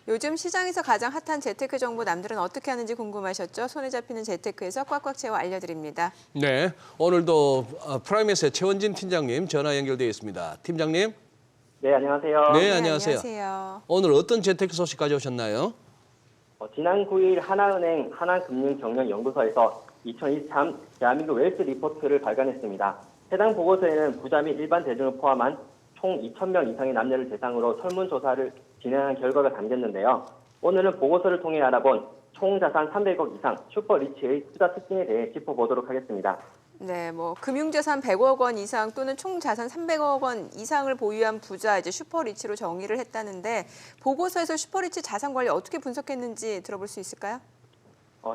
요즘 시장에서 가장 핫한 재테크 정보 남들은 어떻게 하는지 궁금하셨죠? 손에 잡히는 재테크에서 꽉꽉 채워 알려드립니다. 네, 오늘도 프라임에스의 최원진 팀장님 전화 연결되어 있습니다. 팀장님. 네, 안녕하세요. 네, 네, 안녕하세요. 안녕하세요. 오늘 어떤 재테크 소식 가져오셨나요? 지난 9일 하나은행 하나금융경영연구소에서 2023 대한민국 웰스 리포트를 발간했습니다. 해당 보고서에는 부자 및 일반 대중을 포함한 총 2,000명 이상의 남녀를 대상으로 설문조사를 진행한 결과가 담겼는데요. 오늘은 보고서를 통해 알아본 총 자산 300억 이상 슈퍼리치의 투자 특징에 대해 짚어보도록 하겠습니다. 네, 금융자산 100억 원 이상 또는 총 자산 300억 원 이상을 보유한 부자, 이제 슈퍼리치로 정의를 했다는데 보고서에서 슈퍼리치 자산 관리 어떻게 분석했는지 들어볼 수 있을까요?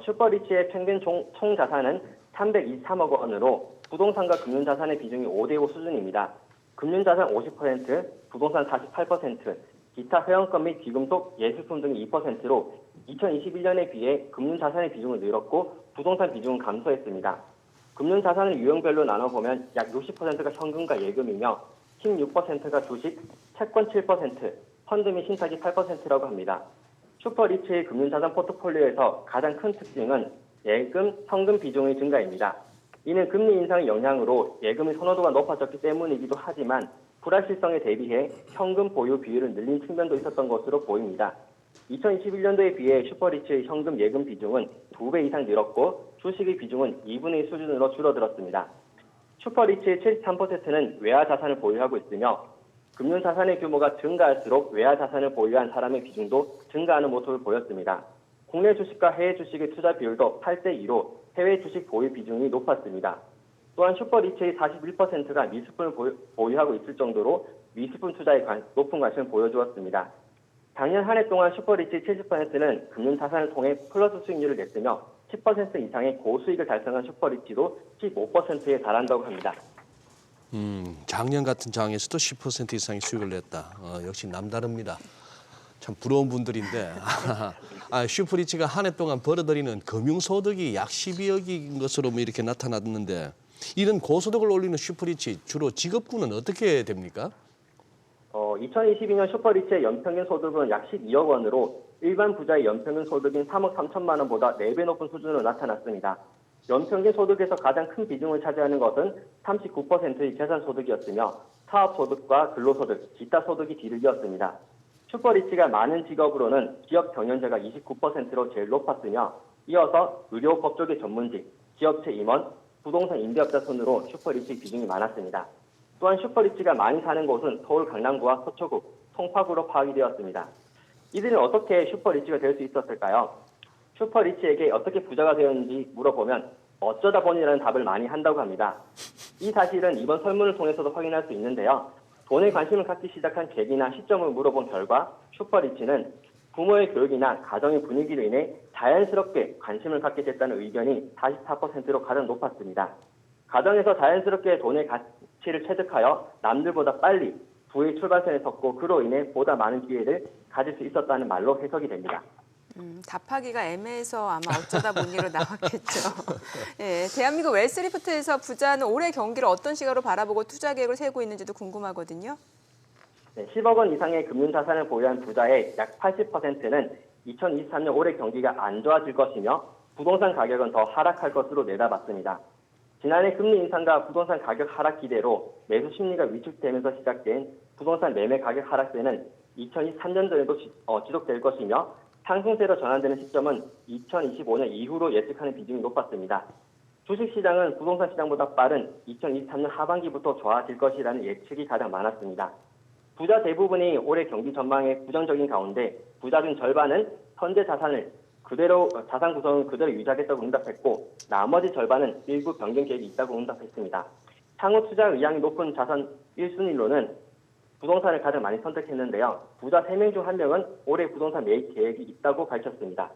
슈퍼리치의 평균 총 자산은 323억 원으로 부동산과 금융자산의 비중이 5대5 수준입니다. 금융자산 50%, 부동산 48%, 기타 회원권 및 귀금속, 예술품 등이 2%로 2021년에 비해 금융자산의 비중은 늘었고 부동산 비중은 감소했습니다. 금융자산을 유형별로 나눠보면 약 60%가 현금과 예금이며 16%가 주식, 채권 7%, 펀드 및 신탁이 8%라고 합니다. 슈퍼리치의 금융자산 포트폴리오에서 가장 큰 특징은 예금, 현금 비중의 증가입니다. 이는 금리 인상의 영향으로 예금의 선호도가 높아졌기 때문이기도 하지만 불확실성에 대비해 현금 보유 비율을 늘린 측면도 있었던 것으로 보입니다. 2021년도에 비해 슈퍼리치의 현금 예금 비중은 2배 이상 늘었고 주식의 비중은 2분의 1 수준으로 줄어들었습니다. 슈퍼리치의 73%는 외화 자산을 보유하고 있으며 금융자산의 규모가 증가할수록 외화 자산을 보유한 사람의 비중도 증가하는 모습을 보였습니다. 국내 주식과 해외 주식의 투자 비율도 8대2로 해외 주식 보유 비중이 높았습니다. 또한 슈퍼리치의 41%가 미술품을 보유하고 있을 정도로 미술품 투자에 높은 관심을 보여주었습니다. 작년 한 해 동안 슈퍼리치의 70%는 금융자산을 통해 플러스 수익률을 냈으며 10% 이상의 고수익을 달성한 슈퍼리치도 15%에 달한다고 합니다. 작년 같은 장에서도 10% 이상의 수익을 냈다. 역시 남다릅니다. 참 부러운 분들인데 슈퍼리치가 한 해 동안 벌어들이는 금융소득이 약 12억인 것으로 이렇게 나타났는데 이런 고소득을 올리는 슈퍼리치 주로 직업군은 어떻게 됩니까? 2022년 슈퍼리치의 연평균 소득은 약 12억 원으로 일반 부자의 연평균 소득인 3억 3천만 원보다 4배 높은 수준으로 나타났습니다. 연평균 소득에서 가장 큰 비중을 차지하는 것은 39%의 재산소득이었으며 사업소득과 근로소득, 기타 소득이 뒤를 이었습니다. 슈퍼리치가 많은 직업으로는 기업 경영자가 29%로 제일 높았으며 이어서 의료 법조계 전문직, 기업체 임원, 부동산 임대업자 순으로 슈퍼리치 비중이 많았습니다. 또한 슈퍼리치가 많이 사는 곳은 서울 강남구와 서초구, 송파구로 파악이 되었습니다. 이들은 어떻게 슈퍼리치가 될 수 있었을까요? 슈퍼리치에게 어떻게 부자가 되었는지 물어보면 어쩌다 보니라는 답을 많이 한다고 합니다. 이 사실은 이번 설문을 통해서도 확인할 수 있는데요. 돈에 관심을 갖기 시작한 계기나 시점을 물어본 결과 슈퍼리치는 부모의 교육이나 가정의 분위기로 인해 자연스럽게 관심을 갖게 됐다는 의견이 44%로 가장 높았습니다. 가정에서 자연스럽게 돈의 가치를 체득하여 남들보다 빨리 부의 출발선에 섰고 그로 인해 보다 많은 기회를 가질 수 있었다는 말로 해석이 됩니다. 답하기가 애매해서 아마 어쩌다 보니로 나왔겠죠. 예, 대한민국 웰스리포트에서 부자는 올해 경기를 어떤 시각으로 바라보고 투자 계획을 세우고 있는지도 궁금하거든요. 네, 10억 원 이상의 금융자산을 보유한 부자의 약 80%는 2023년 올해 경기가 안 좋아질 것이며 부동산 가격은 더 하락할 것으로 내다봤습니다. 지난해 금리 인상과 부동산 가격 하락 기대로 매수 심리가 위축되면서 시작된 부동산 매매 가격 하락세는 2023년도에도 지속될 것이며 상승세로 전환되는 시점은 2025년 이후로 예측하는 비중이 높았습니다. 주식시장은 부동산 시장보다 빠른 2023년 하반기부터 좋아질 것이라는 예측이 가장 많았습니다. 부자 대부분이 올해 경기 전망에 부정적인 가운데 부자 중 절반은 현재 자산 구성을 그대로 유지하겠다고 응답했고 나머지 절반은 일부 변경 계획이 있다고 응답했습니다. 향후 투자 의향이 높은 자산 1순위로는 부동산을 가장 많이 선택했는데요. 부자 3명 중 1명은 올해 부동산 매입 계획이 있다고 밝혔습니다.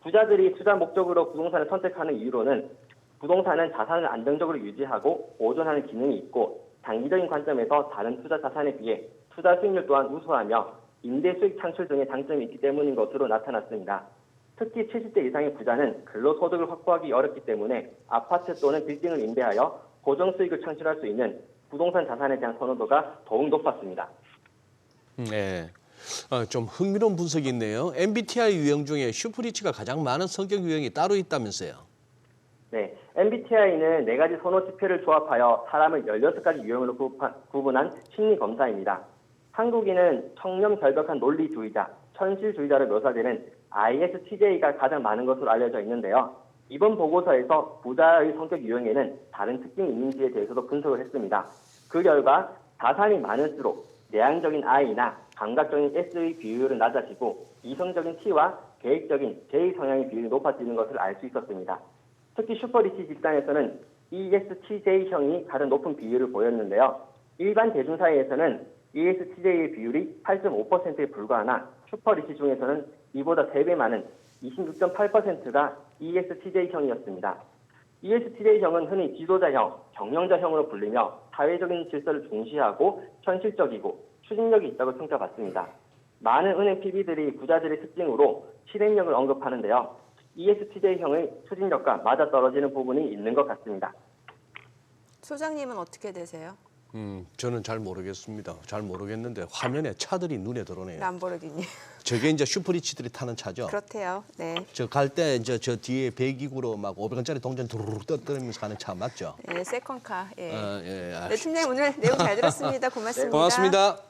부자들이 투자 목적으로 부동산을 선택하는 이유로는 부동산은 자산을 안정적으로 유지하고 보존하는 기능이 있고 장기적인 관점에서 다른 투자 자산에 비해 투자 수익률 또한 우수하며 임대 수익 창출 등의 장점이 있기 때문인 것으로 나타났습니다. 특히 70대 이상의 부자는 근로소득을 확보하기 어렵기 때문에 아파트 또는 빌딩을 임대하여 고정 수익을 창출할 수 있는 부동산 자산에 대한 선호도가 더욱 높았습니다. 네. 좀 흥미로운 분석이 있네요. MBTI 유형 중에 슈퍼리치가 가장 많은 성격 유형이 따로 있다면서요. 네, MBTI는 4가지 선호 지표를 조합하여 사람을 16가지 유형으로 구분한 심리 검사입니다. 한국인은 청렴 결벽한 논리주의자, 현실주의자로 묘사되는 ISTJ가 가장 많은 것으로 알려져 있는데요. 이번 보고서에서 부자의 성격 유형에는 다른 특징이 있는지에 대해서도 분석을 했습니다. 그 결과 자산이 많을수록 내향적인 I나 감각적인 S의 비율은 낮아지고 이성적인 T와 계획적인 J 성향의 비율이 높아지는 것을 알 수 있었습니다. 특히 슈퍼리치 집단에서는 ESTJ형이 가장 높은 비율을 보였는데요. 일반 대중 사이에서는 ESTJ의 비율이 8.5%에 불과하나 슈퍼리치 중에서는 이보다 3배 많은 26.8%가 ESTJ형이었습니다. ESTJ형은 흔히 지도자형, 경영자형으로 불리며 사회적인 질서를 중시하고 현실적이고 추진력이 있다고 평가받습니다. 많은 은행 PB들이 부자들의 특징으로 실행력을 언급하는데요. ESTJ형의 추진력과 맞아떨어지는 부분이 있는 것 같습니다. 소장님은 어떻게 되세요? 저는 잘 모르겠습니다. 잘 모르겠는데 화면에 차들이 눈에 들어오네요. 람보르기니. 저게 이제 슈퍼리치들이 타는 차죠. 그렇대요. 네. 저 갈 때 이제 저 뒤에 배기구로 막 500원짜리 동전 두루룩 떠들면서 가는 차 맞죠? 네, 세컨카. 예. 예, 네, 팀장님 오늘 내용 잘 들었습니다. 고맙습니다. 고맙습니다.